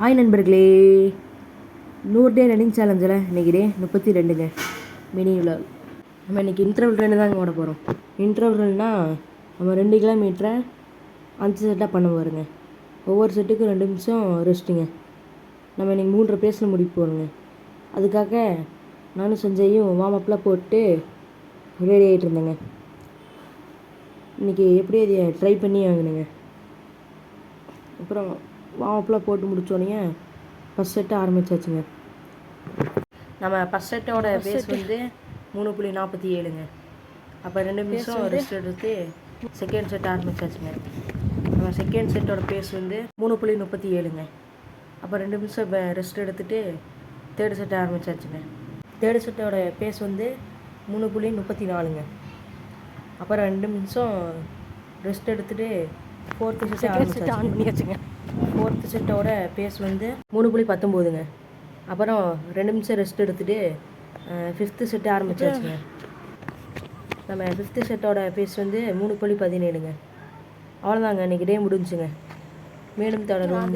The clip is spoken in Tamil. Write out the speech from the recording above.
ஹாய் நண்பர்களே, 100 டே ரன்னிங் சேலஞ்சில் இன்றைக்கி டே 32ங்க. Mini vlog. நம்ம இன்றைக்கி இன்டர்வல் ரன் தாங்க ஓட போகிறோம். இன்டர்வல் ரன்னால் நம்ம 2 கிலோமீட்டரை 5 செட்டாக பண்ண போகிறோங்க. ஒவ்வொரு செட்டுக்கும் 2 நிமிஷம் ரெஸ்ட்டுங்க. நம்ம இன்றைக்கி 3 பேஸில் முடிக்க போகிறோங்க. அதுக்காக நானும் சஞ்சயும் வார்ம் போட்டு ரெடி ஆகிட்டு இருந்தேங்க. இன்றைக்கி எப்படி அதை ட்ரை பண்ணி ஆகணுங்க. அப்புறம் வார்ம் போட்டு முடித்தோடனே ஃபஸ்ட் செட்டு ஆரம்பித்தாச்சுங்க. நம்ம ஃபஸ்ட் செட்டோட பேஸ் வந்து 3.47ங்க. அப்போ 2 நிமிஷம் ரெஸ்ட் எடுத்து செகண்ட் செட் ஆரம்பித்தாச்சுங்க. நம்ம செகண்ட் செட்டோட பேஸ் வந்து 3.37ங்க. அப்போ 2 நிமிஷம் ரெஸ்ட் எடுத்துகிட்டு தேர்ட் செட் ஆரம்பித்தாச்சுங்க. தேர்ட் செட்டோட பேஸ் வந்து 3.34ங்க. அப்புறம் 2 நிமிஷம் ரெஸ்ட் எடுத்துகிட்டு ஃபோர்த்து செட் ஆன் பண்ணியாச்சுங்க. ஃபோர்த்து செட்டோட பேஸ் வந்து 3.19ங்க. அப்புறம் 2 நிமிஷம் ரெஸ்ட் எடுத்துகிட்டு ஃபிஃப்த்து செட்டு ஆரம்பித்தாச்சுங்க. நம்ம ஃபிஃப்த்து செட்டோட பேஸ் வந்து 3.17ங்க. அவ்வளோதாங்க, இன்றைக்கி டே முடிஞ்சுங்க. மேலும் தொடரும்.